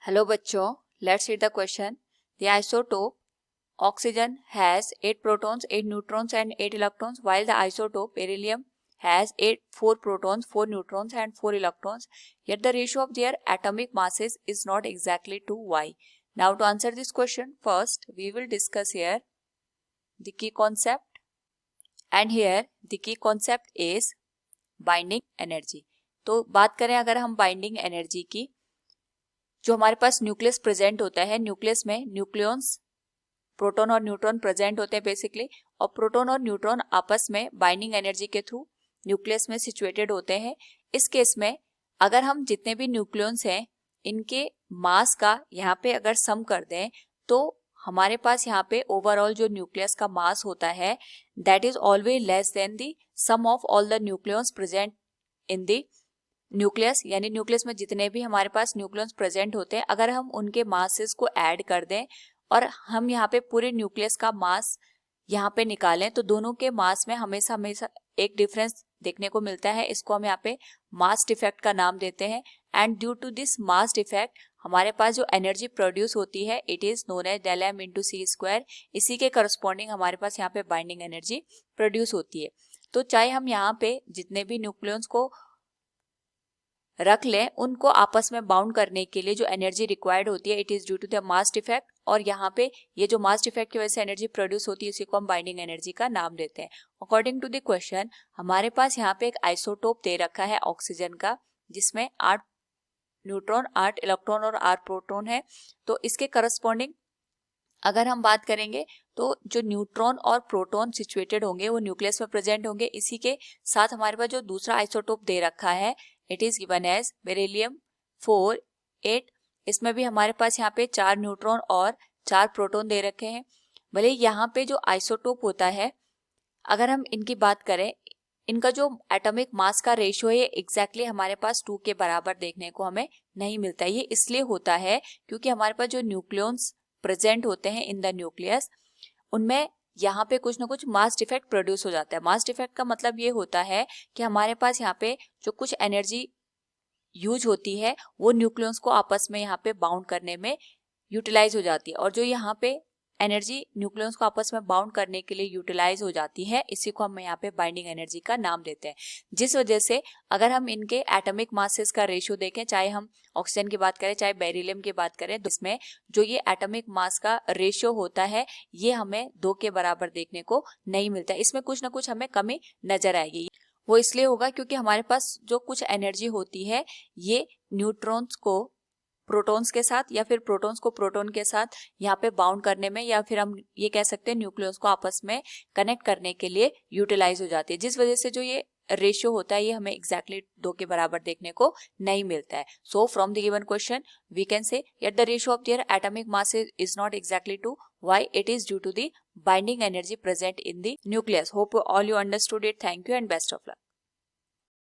Hello बच्चों, let's read the question. The isotope oxygen has 8 protons, 8 neutrons and 8 electrons, while the isotope beryllium has 4 protons, 4 neutrons and 4 electrons. Yet the ratio of their atomic masses is not exactly 2. Why? Now to answer this question, first we will discuss here the key concept, and here the key concept is binding energy. तो बात करें अगर हम binding energy की, जो हमारे पास nucleus present होता है, न्यूक्लियस में न्यूक्लियॉन्स प्रोटॉन और न्यूट्रॉन प्रेजेंट होते हैं बेसिकली, और प्रोटॉन और न्यूट्रॉन आपस में बाइंडिंग एनर्जी के थ्रू न्यूक्लियस में सिचुएटेड होते हैं. इस केस में अगर हम जितने भी न्यूक्लियॉन्स हैं इनके मास का यहाँ पे अगर सम कर दें तो हमारे पास यहाँ पे ओवरऑल जो न्यूक्लियस का मास होता है that is always less than the sum of all the nucleons present in the nucleus. यानी न्यूक्लियस में जितने भी हमारे पास न्यूक्लियॉन्स प्रेजेंट होते हैं, अगर हम उनके मासेस को ऐड कर दें और हम यहाँ पे पूरे न्यूक्लियस का मास यहाँ पे निकालें तो दोनों के मास में हमेशा हमेशा एक डिफरेंस देखने को मिलता है. इसको हम यहाँ पे मास डिफेक्ट का नाम देते हैं. And due to this mass defect हमारे पास जो एनर्जी प्रोड्यूस होती है it is known as del M into C square. इसी के करस्पॉन्डिंग हमारे पास यहाँ पे बाइंडिंग एनर्जी प्रोड्यूस होती है. तो चाहे हम यहाँ पे जितने भी न्यूक्लियॉन्स को रख लें, उनको आपस में बाउंड करने के लिए जो एनर्जी रिक्वायर्ड होती है it is due to the mass defect. और यहाँ पे ये जो मास डिफेक्ट की वजह से एनर्जी प्रोड्यूस होती है इसी को हम बाइंडिंग एनर्जी का नाम देते हैं. अकॉर्डिंग टू द क्वेश्चन हमारे पास यहाँ पे एक आइसोटोप दे रखा है ऑक्सीजन का, जिसमें 8 न्यूट्रॉन, 8 इलेक्ट्रॉन और 8 प्रोटॉन है. तो इसके करस्पॉन्डिंग अगर हम बात करेंगे तो जो न्यूट्रॉन और प्रोटॉन सिचुएटेड होंगे वो न्यूक्लियस में प्रेजेंट होंगे. इसी के साथ हमारे पास जो दूसरा आइसोटोप दे रखा है it is given as beryllium 4 8. इसमें भी हमारे पास यहाँ पे 4 न्यूट्रॉन और 4 प्रोटॉन दे रखे हैं. भले यहाँ पे जो आइसोटोप होता है अगर हम इनकी बात करें, इनका जो एटॉमिक मास का रेशियो है एग्जैक्टली हमारे पास 2 के बराबर देखने को हमें नहीं मिलता. ये इसलिए होता है क्योंकि हमारे पास जो न्यूक्लियॉन्स प्रेजेंट होते हैं इन द न्यूक्लियस उनमें यहाँ पे कुछ ना कुछ मास डिफेक्ट प्रोड्यूस हो जाता है. मास डिफेक्ट का मतलब ये होता है कि हमारे पास यहाँ पे जो कुछ एनर्जी यूज होती है वो न्यूक्लियॉन्स को आपस में यहाँ पे बाउंड करने में यूटिलाइज हो जाती है, और जो यहाँ पे एनर्जी न्यूक्लियॉन्स को आपस में बाउंड करने के लिए यूटिलाइज हो जाती है इसी को हम यहाँ पे बाइंडिंग एनर्जी का नाम देते हैं. जिस वजह से अगर हम इनके एटॉमिक मासेस का रेशियो देखें, चाहे हम ऑक्सीजन की बात करें चाहे बेरिलियम की बात करें, तो इसमें जो ये एटॉमिक मास का रेशियो होता है ये हमें 2 के बराबर देखने को नहीं मिलता. इसमें कुछ ना कुछ हमें कमी नजर आएगी. वो इसलिए होगा क्योंकि हमारे पास जो कुछ एनर्जी होती है ये न्यूट्रॉन्स को प्रोटॉन्स के साथ या फिर प्रोटॉन्स को प्रोटॉन के साथ यहाँ पे बाउंड करने में, या फिर हम ये कह सकते हैं न्यूक्लियस को आपस में कनेक्ट करने के लिए यूटिलाइज हो जाती है. जिस वजह से जो ये रेशियो होता है ये हमें एग्जैक्टली 2 के बराबर देखने को नहीं मिलता है. So from the given question we can say that the ratio of their atomic mass is not exactly 2. Why? It is due to the binding energy present in the nucleus. Hope all you understood it. Thank you and best of luck.